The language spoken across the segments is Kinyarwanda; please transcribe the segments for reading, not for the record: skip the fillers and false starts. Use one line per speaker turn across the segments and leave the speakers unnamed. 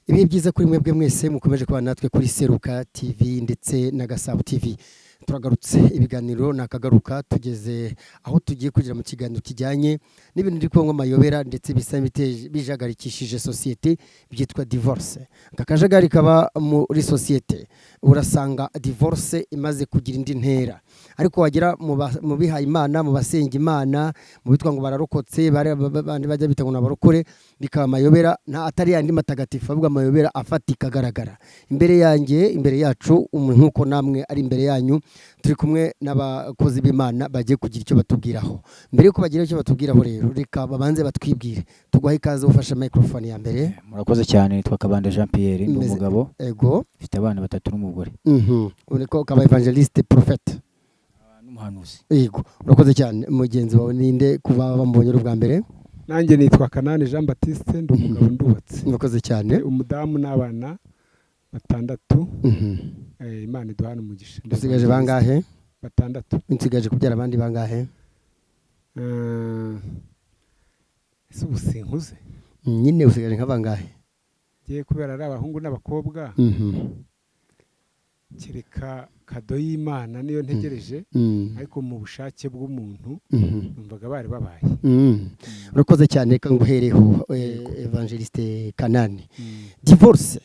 Ibihe byiza kuri mwebwe mwese mukomeje kuba natwe kuri Seruka TV ndetse na Gasabo TV. Turagarutse ibiganiro nakagaruka tugeze aho tugiye kugira mu kiganiro kijyanye n'ibintu biri kongo mayobera ndetse bisa bijagarikishije societe byitwa divorce. Akajagari kaba muri societe urasanga divorce imaze kugira indi ntera. Ariko wagira mu bihaye Imana, mu basenga Imana, mu bitwa ngo bararokotse bandi bajya bita ngo nabarokore bikaba mayobera nta atari yandi matagatifu ahubwo amayobera afatika agaragara. Imbere yanjye, imbere yacu nkuko namwe ari imbere yanyu turi kumwe n'abakozi b'Imana bagiye kugira icyo batubwiraho. Mbere yuko bagira icyo batubwiraho rero reka babanze batwibwire. Tugwahe ikaze ufasha microphone ya mbere.
Murakoze cyane nitwa Kabanda Jean Pierre ndi umugabo.
Ego.
Mfite abana 3 n'umugore.
Ureko kaba evangeliste prophète.
N'umuhanuzi.
Yego. Urakoze cyane mugenzi wawe ninde kuba bambonye ubwa mbere?
Nanjye nitwa Kanani Jean Baptiste ndi umugabo ndubatse.
Urakoze cyane.
Umudamu n'abana 6. Imana iduhana umugisha.
Usigaje bangahe?
6.
Unsigaje kubyara abandi bangahe?
Ubusinkuze.
Nyine usigaje nk'abangahe?
Giye kubera ari abahungu n'abakobwa. Kireka kado y'Imana niyo ntegereje ariko mu bushake bw'umuntu numvaga bari babaye.
Urakoze cyane kanguhereho evangeliste Kanani. Divorce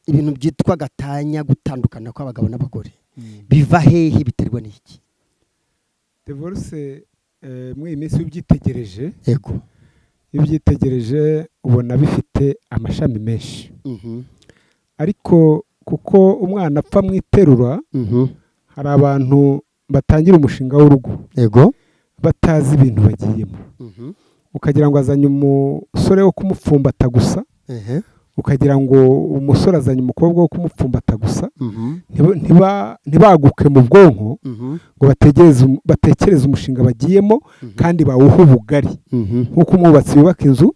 ibintu byitwa gatanya gutandukana kw'abagabo n'abagore biva hehe biterwa n'iki?
Divorce mu iminsi ubyitegereje
yego
ibyitegereje ubona bifite amashami menshi. Ariko kuko umwana apfa mu iterura hari abantu batangira umushinga w'urugo
yego
batazi ibintu bagiyemo ukagira ngo azanye umusore wo kumupfumbata gusa ukagira ngo umusore azanye umukobwa wo kumupfumbata gusa ntibaguke mu bwonko ngo batekereze umushinga bagiyemo kandi bawuha ubugari nk'uko umwubatsi yubaka inzu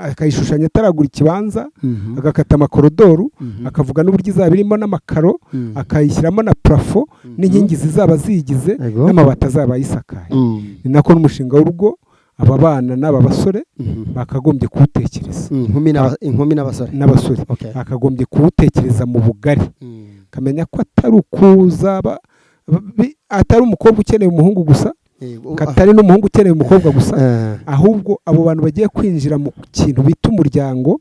akayishushanya ataragura ikibanza agakata amakorodoro akavuga n'uburyo izaba irimo n'amakaro akayishyiramo na plafo n'inkingi zizaba ziyigize n'amabati azaba yisakaye. Ni nako n'umushinga w'urugo aba bana n'aba basore bakagombye kuwutekereza.
Inkumi n'abasore
bakagombye kuwutekereza mu bugari kamenya ko atari ukuza atari umukobwa ukeneye umuhungu gusa katari n'umuhungu ukeneye umukobwa gusa ahubwo abo bantu bagiye kwinjira mu kintu bita umuryango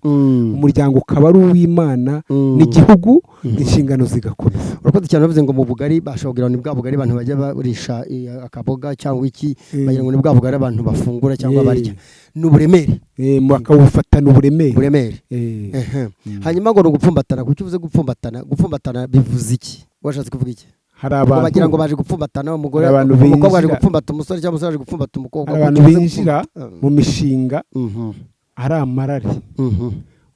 ukaba ari uw'Imana n'igihugu inshingano zigakomeza.
Urakoze cyane bavuze ngo mu bugari bashobora ni bwa bugari abantu bajya barisha akaboga cyangwa iki bagira ngo ni bwa bugari abantu bafungura cyangwa barya n'uburemere
bakawufatana uburemere.
Hanyuma ngo gupfumbatana kuki uvuze gupfumbatana bivuze iki? Washatse kuvuga iki?
Hari abantu
bagira ngo baje gupfumbatana umukobwa baje gupfumbata umusore cyangwa umusore baje gupfumbata umukobwa.
Abantu binjira mu mishinga ari amarari.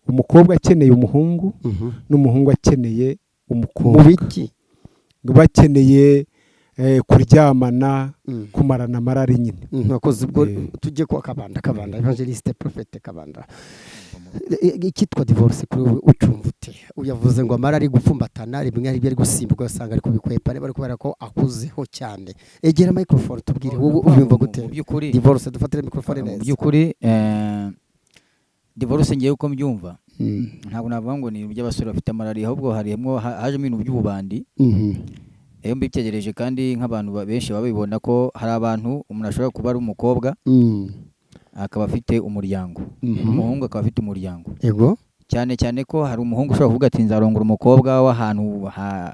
Umukobwa akeneye umuhungu n'umuhungu akeneye umukobwa.
Mu biki?
Bakeneye kuryamana kumarana amarari nyine.
Nakoze ubwo tujye kwa Kabanda evangeliste prophète Kabanda. Ikitwa divorce kuri ucumva ute? Uyavuze ngo amarari gupfumbatana rimwe ari byo ari gusimbuka usanga ari kubikwepa bari kubera ko akuzeho cyane. Egera microphone tubwire wowe ubyumva gute? Divorce dufatire microphone neza.
Byukuri divorce ngiye uko mbyumva ntabwo navuga ngo ni iby'abasore bafite amarari ahubwo harimo hajemo ibintu by'ububandi. Iyo mbitegereje kandi nk'abantu benshi babibona ko hari abantu umuntu ashobora kuba ari umukobwa akaba afite umuryango umuhungu akaba afite umuryango.
Yego
cyane ko hari umuhungu ushobora kuvuga ati nzarongora umukobwa w'ahantu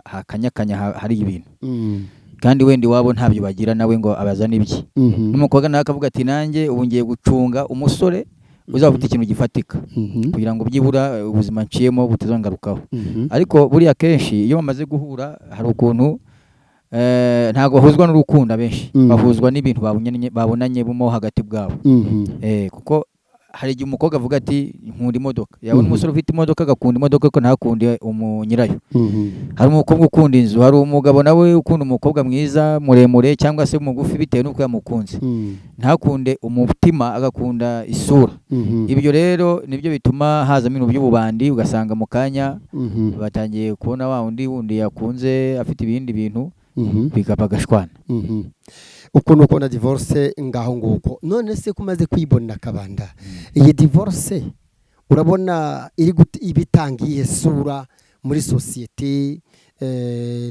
hakanyakanya hari ibintu kandi wenda iwabo ntabyo bagira nawe ngo abazane ibye n'umukobwa nawe akavuga ati nanjye ubu ngiye gucunga umusore uzafite ikintu gifatika kugira ngo byibura ubuzima nciyemo butazangarukaho. Ariko buriya kenshi iyo bamaze guhura hari ukuntu ntago bahuzwa n'urukundo benshi bahuzwa n'ibintu babonanye bumo hagati bwabo. Kuko hari igihe umukobwa avuga ati nkunda imodoka yabona umusore ufite imodoka agakunda imodoka ko ntakunde umunyirayo. Hari umukobwa ukunda inzu, hari umugabo nawe ukunda umukobwa mwiza muremure cyangwa se mugufi bitewe n'uko yamukunze ntakunde umutima agakunda isura. Ibyo rero nibyo bituma haza ibintu by'ububandi ugasanga mu kanya batangiye kubona wa wundi yakunze afite ibindi bintu bigapagashwana.
Ukuntu ukona divorce ngaho nguko none se kumaze kwibona Kabanda iyi divorce urabona ibitanga iyihe sura muri sosiyete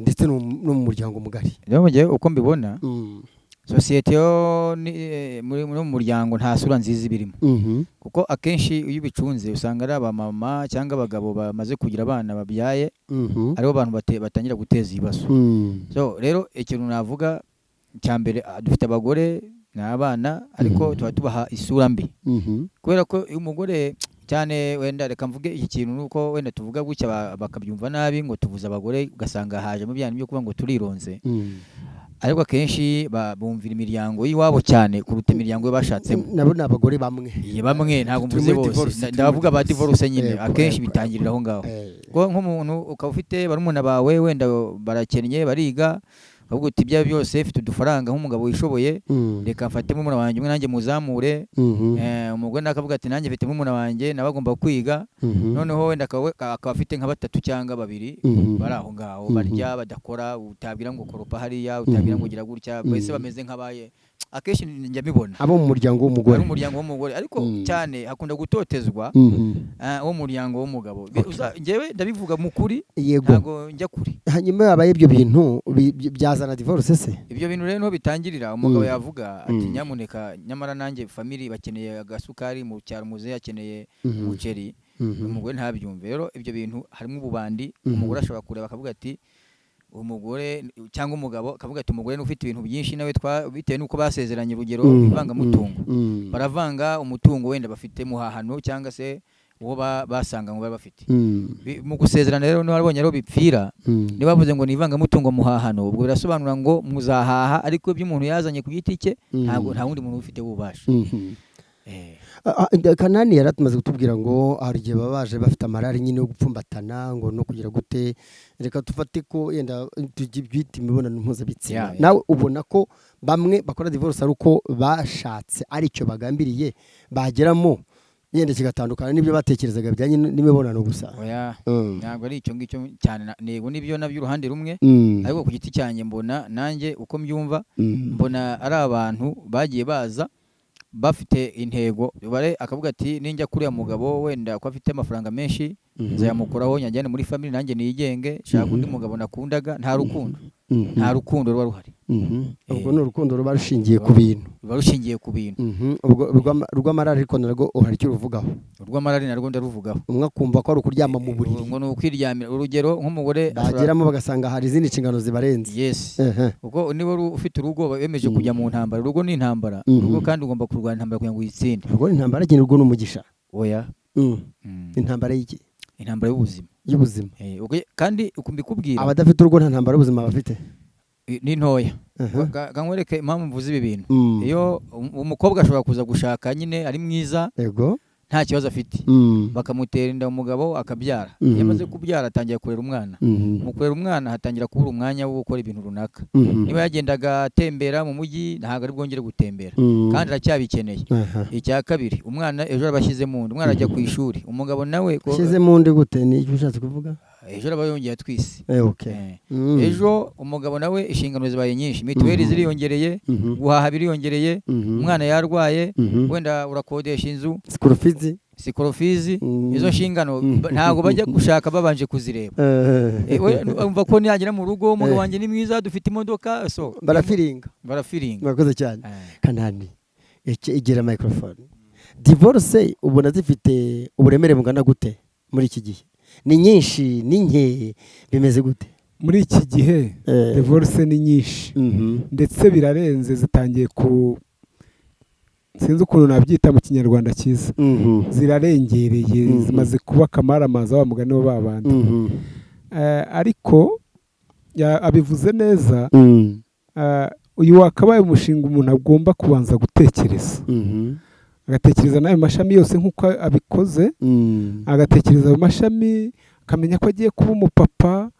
ndetse no mu muryango mugari?
rero mugiye uko mbibona sosiyete yo muri mu muryango nta sura nziza ibirimo, kuko akenshi iyo ubicunze usanga ari abamama cyangwa abagabo bamaze kugira abana babyaye aribo bantu batangira guteza ibibazo. So rero ikintu navuga cya mbere, dufite abagore n'abana ariko tuba tubaha isura mbi, kubera ko umugore cyane, wenda reka mvuge iki kintu nuko wenda tuvuga gutya bakabyumva nabi ngo tuvuze abagore, ugasanga hajemo byane byo kuvuga ngo turironze, ariko akenshi bumvira imiryango y'iwabo cyane kuruta imiryango y'abashatsemo.
Nabo ni abagore bamwe
ntabwo mvuze bose, ndavuga ba divorce nyine, akenshi bitangirira aho ngaho. Nk'umuntu ukaba ufite barumuna bawe wenda barakennye bariga, ahubwo uti ibyo byose mfite udufaranga nk'umugabo wishoboye, reka mfate murumuna wanjye umwe nanjye muzamure. Umugore nakavuga ati nanjye mfite murumuna wanjye nawe agomba kwiga, noneho wenda akaba afite nka 3 cyangwa 2 bari aho ngaho barya badakora, utabwira ngo koropa hariya, utabwira ngo gira gutya, bose bameze nk'abaye. Akenshi njya mbibona
abo mu muryango
w'umugore, ariko cyane hakunda gutotezwa wo muryango w'umugabo. Ngewe ndabivuga mu kuri, ntago njya kuri.
Hanyuma yabaye ibyo bintu byazana divorce se?
Ibyo bintu rero bitangirira umugabo yavuga ati nyamuneka, nyamara nanjye family bakeneye agasukari, mu cyaro muze yakeneye umuceri, umugore ntabyumve. Rero ibyo bintu harimo ububandi. Umugore ashobora kureba akavuga ati umugore cyangwa umugabo akavuga ati umugore n'ufite ibintu byinshi nawe bitewe nuko basezeranye, urugero ivanga mutungo, baravanga umutungo wenda bafite muhahano cyangwa se uwo basanga ngo bafite mu gusezerana. Rero n'ababonye rero bipfira, nibavuze ngo nivanga mutungo muhahano, ubwo birasobanura ngo muzahaha, ariko ibyo umuntu yazanye ku giti cye nta wundi muntu ufite ububasha.
Kanani yaratumaze kutubwira ngo hari igihe babaje bafite amarari nyine yo gupfumbatana ngo no kugira gute, reka tufate ko yenda tubyita imibonano mpuzabitsina. Nawe ubona ko bamwe bakora divorce ari uko bashatse ari cyo bagambiriye bageramo, yenda kigatandukana n'ibyo batekerezaga bijyanye n'imibonano gusa?
Ntabwo ari icyo ngicyo cyane, nego nibyo nabyo uruhande rumwe, ariko ku giti cyanjye mbona, nanjye uko mbyumva mbona ari abantu bagiye baza bafite intego, bare akavuga ati ninjya kuri ya mugabo wenda ko afite amafaranga menshi nzayamukuraho nyajyane muri family nanjye niyigenge, shaka undi mugabo nakundaga. Nta rukundo ruba ruhari.
Ubwo ni urukundo ruba rushingiye ku bintu. Urw'amarari ariko narwo uhari icyo uruvugaho?
Urw'amarari narwo ndaruvugaho.
Umwe akumva ko ari ukuryama mu buriri,
ngo ni ukwiryamira. Urugero nk'umugore
bageramo bagasanga hari izindi nshingano zibarenze.
Yes. Ubwo niba ufite urugo bemeje kujya mu ntambara, urugo ni intambara, urugo kandi ugomba kurwana intambara kugira ngo uyitsinde.
Urugo ni intambara, cyane urugo n'umugisha.
Oya.
Intambara y'iki?
Intambara y'ubuzima. Kandi ukumbikubwira,
abadafite urugo nta ntambara y'ubuzima bafite.
Ni ntoya. Kankwereke impamvu mvuze ibi bintu. Iyo umukobwa ashobora kuza gushaka nyine ari mwiza, yego, nta kibazo afite, bakamutera inda umugabo akabyara, yamaze kubyara atangira kurera umwana, mu kurera umwana hatangira kubura umwanya wo gukora ibintu runaka. Niba yagendaga atembera mu mujyi ntabwo ari bwongere gutembera, kandi aracyabikeneye. Icya kabiri, umwana ejo abashyize mu nda, umwana ajya ku ishuri, umugabo nawe
ashyize mu nda gute? Ni icyo ushatse kuvuga?
Ejo aba yongeye atwise. Ejo umugabo nawe inshingano zibaye nyinshi, mituweli ziriyongereye, guhaha biriyongereye, umwana yarwaye, wenda urakodesha inzu, sikorofizi, izo nshingano ntabwo bajya gushaka babanje kuzireba. Umva ko nagera mu rugo umugabo wanjye ni mwiza, dufite imodoka, so
barafiringa.
Murakoze
cyane. Kanani igera microphone. Divorce ubona zifite uburemere bungana gute muri iki gihe? Ni nyinshi, ni nke, bimeze gute
muri iki gihe? Divorce ni nyinshi, ndetse birarenze, zitangiye sinzi ukuntu nabyita mu kinyarwanda cyiza, zirarengereye, zimaze kuba akamaramaza wa mugani wa babandi. Ariko abivuze neza, uyu wakabaye umushinga umuntu agomba kubanza gutekereza, agatekereza n'ayo mashami yose nk'uko abikoze, agatekereza ayo mashami, akamenya ko agiye kuba umupapa,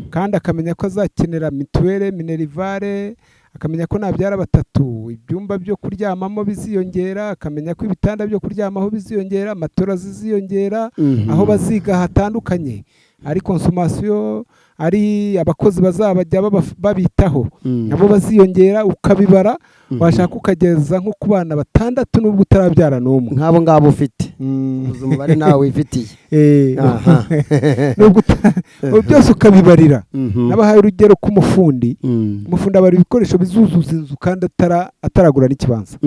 kandi akamenya ko azakenera mituweli, minerivare, akamenya ko nabyara 3 ibyumba byo kuryamamo biziyongera, akamenya ko ibitanda byo kuryamaho biziyongera, amatora ziziyongera, aho baziga hatandukanye, ari consommation, ari abakozi bazabajya babitaho nabo baziyongera ukabibara washaka ukageza nko ku bana 6 nubwo utarabyara n'umwe
nk'abo ngabo ufite umubare nawe wifitiye
nubwo byose ukabibarira nabahaye urugero ku mufundi abara ibikoresho bizuzuza inzu kandi ataragura n'ikibanza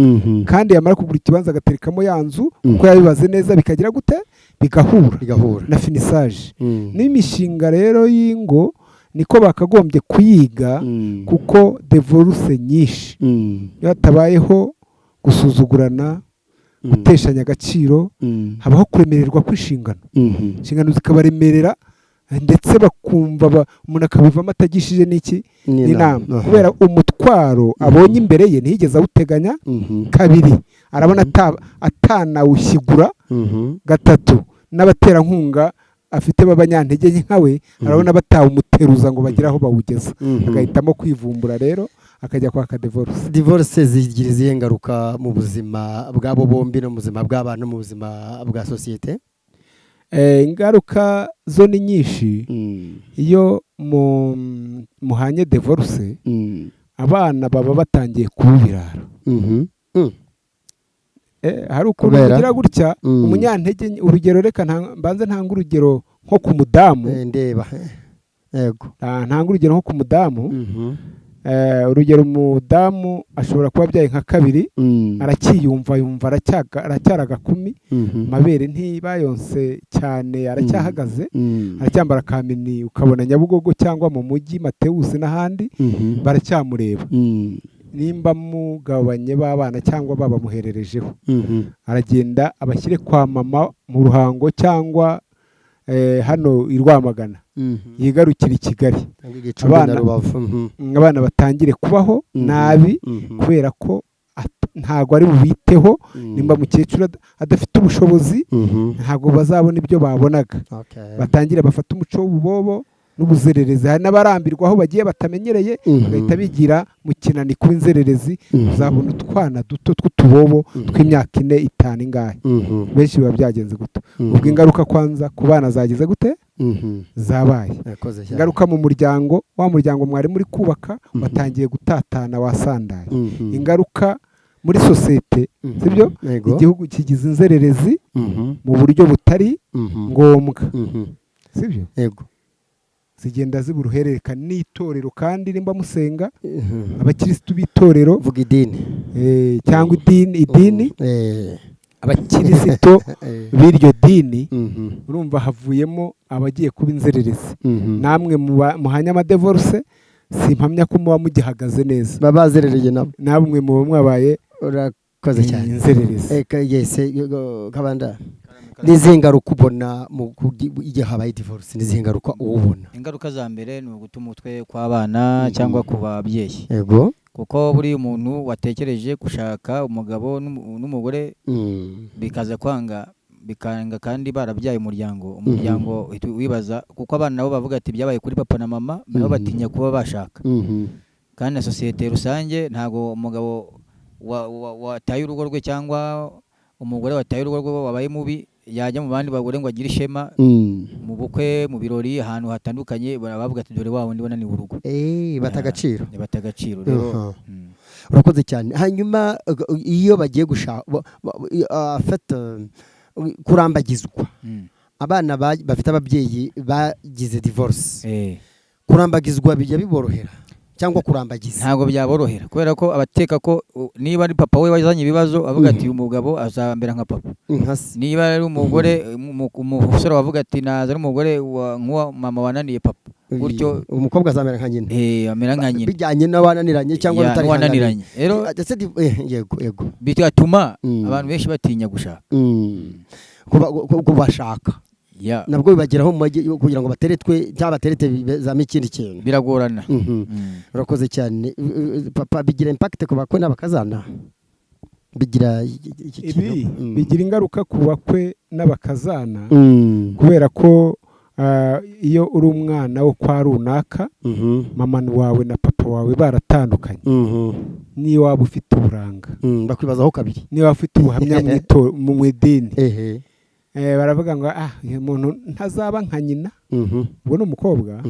kandi yamara kugura ikibanza agaterekamo ya nzu kuko yabibaze neza bikagira gute bigahura na finissage n'imishinga rero y'ingo niko bakagombye kuyiga kuko divorce nyinshi yatabayeho gusuzugurana guteshanya agaciro habaho kuremererwa kw'inshingano inshingano zikabaremerera ndetse bakumva umuntu akabivamo atagishije n'iki n'inama kubera umutwaro abonye imbere ye ntiyigeze awuteganya kabiri arabona atanawushyigura gatatu n'abaterankunga afite b'abanyantege nkawe arabona batawumuteruza ngo bagire aho bawugeza agahitamo kwivumbura rero akajya kwaka divorce
zigira izihe ngaruka mu buzima bwabo bombi no mu buzima bw'abana no mu buzima bwa sosiyete?
Ingaruka zo ni nyinshi iyo muhanye divorce abana baba batangiye kuba ibirara hari ukuntu kugira gutya umunyantege urugero reka mbanze ntanga urugero nko ku mudamu
ndeba yego
ntanga urugero nko ku mudamu urugero umudamu ashobora kuba abyaye nka kabiri aracyiyumva aracyara agakumi amabere ntibayonse cyane aracyahagaze aracyambara kamini ukabona Nyabugogo cyangwa mu mujyi Matewusi n'ahandi baracyamureba nimba mugabanye b'abana cyangwa babamuhererejeho aragenda abashyire kwa mama mu Ruhango cyangwa hano i Rwamagana yigarukira i Kigali abana batangire kubaho nabi kubera ko ntago ari bubiteho nimba mukecuru adafite ubushobozi ntago bazabona ibyo babonaga batangire bafata umuco w'ububobo n'ubuzererezi hari n'abarambirwa aho bagiye batamenyereye bagahita bigira mu kinani kuba inzererezi uzabona utwana duto tw'utubobo tw'imyaka 4 5 ingahe benshi biba byagenze guto ubwo ingaruka kwanza ku bana zagize gute zabaye ingaruka mu muryango wa muryango mwari muri kubaka watangiye gutatana wasandaye ingaruka muri societe sibyo igihugu kigize inzererezi mu buryo butari ngombwa sibyo yego zigenda ziburuhererekana n'itorero kandi nimba musenga abakirisitu b'itorero
vuga idini
cyangwa idini abakirisitu b'iryo dini urumva havuyemo abagiye kuba inzererezi namwe muhanya amadivorce simpamya ko muba mugihagaze neza
babazerereye
namwe muba mwabaye
urakoze cyane
inzererezi
yese kabanda nizingaruka ubona mu igihe habaye divorce nizingaruka ubona
ingaruka za mbere ni ugutuma umutwe kw'abana cyangwa ku babyeyi
yego
kuko buri umuntu watekereje gushaka umugabo n'umugore bikaza bikanga kandi barabyaye umuryango wibaza kuko abana nabo bavuga ati byabaye kuri papa na mama nabo batinya kuba bashaka kandi na societe rusange ntago umugabo wataye urugo rwe cyangwa umugore wataye urugo rwe wabaye mubi yajya mu bandi bagore ngo agire ishema mu bukwe mu birori ahantu hatandukanye baravuga ati dore wawe ndibona ni urugo
batagaciro rero urakoze cyane hanyuma iyo bagiye gushaka kurambagizwa abana bafite ababyeyi bagize divorce kurambagizwa bijya biborohera cyangwa kurambagiza
ntago byaborohera kubera ko abateka ko niba ari papa we wazanye ibibazo avuga ati umugabo azambera nka papa niba ari umugore umusore wavuga ati naza ari umugore nk'uwa mama wananiye papa gutyo
umukobwa azamera nka nyina
amera nka nyina
bijyanye n'abananiranye cyangwa
n'uwananiranye rero
yego
bituma abantu benshi batinya gushaka
kubashaka nabwo bibageraho kugira ngo bateretwe cyangwa baterete bizamo ikindi kintu
biragorana
urakoze cyane papa bigira impact ku bakwe n'abakazana bigira
ingaruka ku bakwe n'abakazana kubera ko iyo uri umwana wo kwa runaka mama wawe na papa wawe baratandukanye niyo waba ufite uburanga
bakwibazaho kabiri
niyo waba ufite ubuhamya mu idini baravuga ngo uyu muntu ntazaba nka nyina ubwo ni umukobwa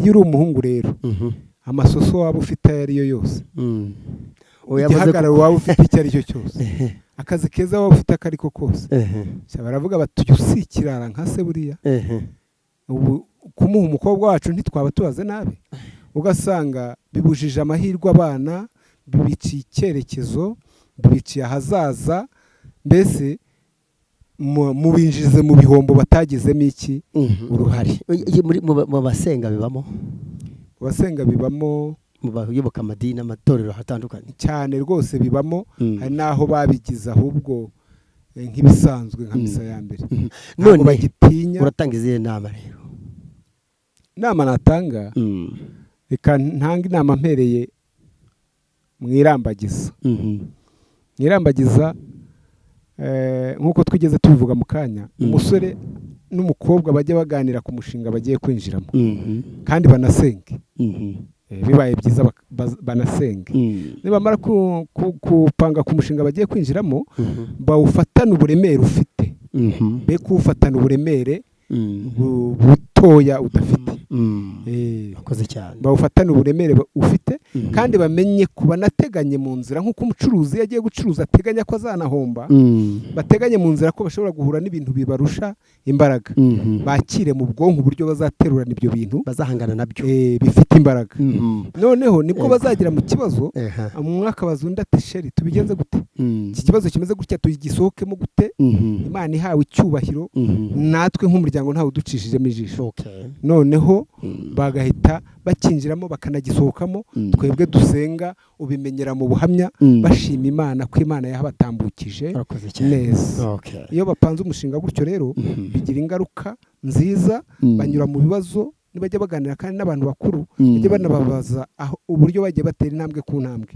iyo uri umuhungu rero amasoso waba ufite ayo ariyo yose, igihagararo waba ufite icyo ari cyo cyose, akazi keza waba ufite akariko kose, baravuga bati uyu si ikirara nka se buriya, ubu kumuha umukobwa wacu ntitwaba tubaze nabi, ugasanga bibujije amahirwe abana, bibiciye icyerekezo, bibiciye ahazaza, mbese mubinjize mu bihombo batagizemo iki uruhare.
Mu basenga bibamo,
mu basenga bibamo,
mu bayoboka amadini amatorero hatandukanye
cyane rwose bibamo, hari naho babigize ahubwo nk'ibisanzwe nka misa ya mbere.
None
bagitinya.
Uratanga izihe nama rero?
Inama natanga, reka ntanga inama mpereye mwirambagiza. Mwirambagiza nk'uko twigeze tubivuga mu kanya, umusore n'umukobwa bajya baganira ku mushinga bagiye kwinjiramo, kandi banasenge, bibaye byiza banasenge. Nibamara kupanga ku mushinga bagiye kwinjiramo, bawufatana uburemere ufite, be kuwufatana uburemere butoya udafite.
Akoze cyane.
Bawufatana uburemere ufite, kandi bamenye kuba nateganye mu nzira, nk'uko umucuruzi yagiye gucuruza ateganya ko azanahomba, bateganye mu nzira ko bashobora guhura n'ibintu bibarusha imbaraga, bakire mu bwonko uburyo bazaterurana ibyo bintu,
bazahangana nabyo
bifite imbaraga. Noneho nibwo bazagira mu kibazo, umwaka bazunda ati sheri tubigenze gute, iki kibazo kimeze gutya tugisohokemo gute, Imana ihawe icyubahiro, natwe nk'umuryango ntawe uducishijemo ijisho. Noneho bagahita bakinjiramo bakanagisohokamo, twebwe dusenga ubimenyera mu buhamya, bashima Imana ko Imana yahabatambukije neza. Iyo bapanze umushinga gutyo rero, bigira ingaruka nziza, banyura mu bibazo, nibajya baganira kandi n'abantu bakuru, bajya banababaza uburyo bagiye batera intambwe ku ntambwe,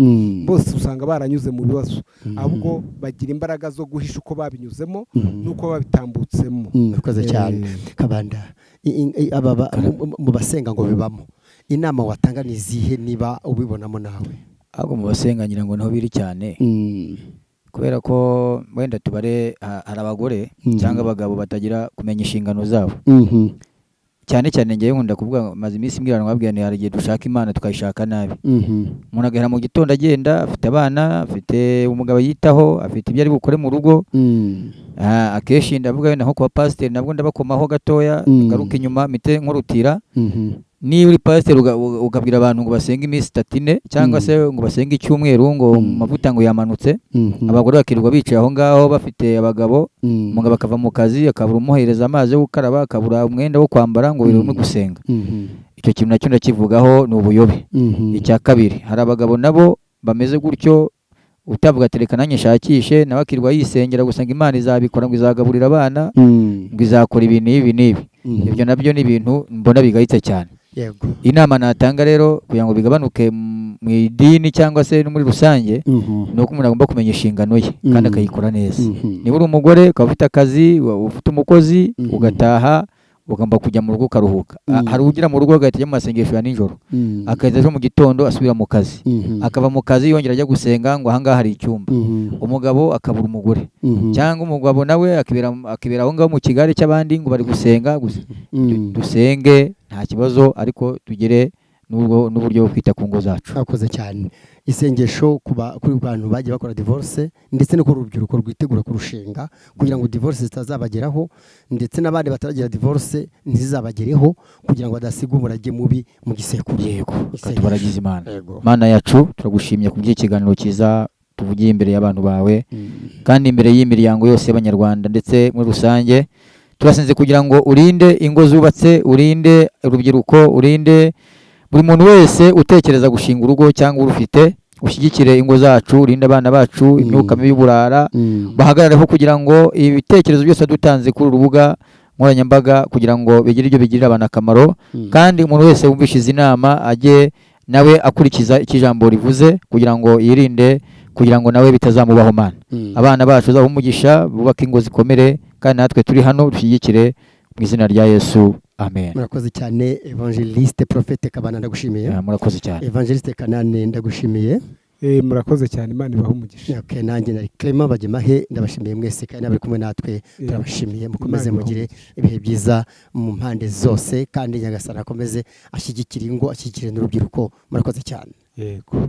bose usanga baranyuze mu bibazo, ahubwo bagira imbaraga zo guhisha uko babinyuzemo n'uko babitambutsemo.
Urakoze cyane Kabanda. Mu basenga ngo bibamo, inama watanga ni izihe niba ubibonamo nawe?
Ahubwo mu basenga ngira ngo naho biri cyane, kubera ko wenda tubare hari abagore cyangwa abagabo batagira kumenya inshingano zabo. Cyane cyane ngiye nkunda kuvuga, maze iminsi mbwirana babwiye ni hari igihe dushaka Imana tukayishaka nabi. Umuntu agahera mu gitondo agenda, afite abana, afite umugabo yitaho, afite ibyo ari bukore mu rugo. Akeshi ndavuga wenda nko kwa pasiteri nabwo ndabakomaho gatoya, ngaruka inyuma mite nkurutira. Niba uri pasiteri ukabwira abantu ngo basenge iminsi 3 cyangwa se ngo basenge icyumweru ngo mavuta ngo yamanutse, abagore bakirirwa bicaye aho ngaho bafite abagabo, umugabo akava mu kazi akabura umuhereza amazi yo gukaraba, akabura umwenda wo kwambara ngo birumwe gusenga. Icyo kintu nacyo ndakivugaho ni ubuyobe. Icya kabiri, hari abagabo nabo bameze gutyo, utavuga tereka nanjye nshakishe, nawe akirwa yisengera gusanga Imana izabikora, ngo izagaburira abana, ngo izakora ibi n'ibi. Ibyo nabyo ni ibintu mbona bigayitse cyane. Inama natanga rero kugira ngo bigabanuke mu idini cyangwa se no muri rusange, ni uko umuntu agomba kumenya inshingano ye kandi akayikora neza. Niba uri umugore ukaba ufite akazi, ufite umukozi, ugataha ugomba kujya mu rugo ukaruhuka. Hari ugira mu rugo agahita ajya mu masengesho ya nijoro, akahita ejo mu gitondo asubira mu kazi, akava mu kazi yongera ajya gusenga ngo ahangaha hari icyumba. Umugabo akabura umugore, cyangwa umugabo nawe akibera aho ngaho mu kigare cy'abandi ngo bari gusenga. Dusenge nta kibazo, ariko tugere n'uburyo bwo kwita ku ngo zacu.
Akoze cyane. Isengesho kuri bantu bagiye bakora divorce, ndetse no ku rubyiruko rwitegura kurushinga, kugira ngo divorce zitazabageraho, ndetse n'abandi bataragira divorce ntizizabagereho, kugira ngo badasiga umurage mubi mu gisekuru.
Yego, tubaragize Imana. Mana yacu turagushimye ku by'ikiganiro cyiza tuvugiye imbere y'abantu bawe, kandi imbere y'imiryango yose y'Abanyarwanda ndetse muri rusange. Turasenze kugira ngo urinde ingo zubatse, urinde urubyiruko, urinde buri muntu wese utekereza gushinga urugo cyangwa urufite, ushyigikire ingo zacu, urinde abana bacu imyuka mibi y'uburara, bahagarareho kugira ngo ibitekerezo byose dutanze kuri urubuga nkoranyambaga kugira ngo bigire ibyo bigirira abantu akamaro, kandi umuntu wese wumvishe izi nama ajye nawe akurikiza ikijambo rivuze, kugira ngo yirinde, kugira ngo nawe bitazamubaho. Mana, abana bacu uzabahe umugisha, bubake ingo zikomere, kandi natwe turi hano dushyigikire mu izina rya Yesu, amen.
Murakoze cyane Evangeliste Prophète Kabanda, ndagushimiye.
Murakoze cyane
Evangeliste Kanane, ndagushimiye.
murakoze cyane, Imana ibahe umugisha.
Okay, nanjye nari Clement Bagemahe, ndabashimiye mwese kandi nabari kumwe natwe, turabashimiye, mukomeze mugire ibihe byiza mu mpande zose, kandi Nyagasani akomeze ashyigikire ingo, ashyigikire n'urubyiruko. Murakoze cyane.
Yego.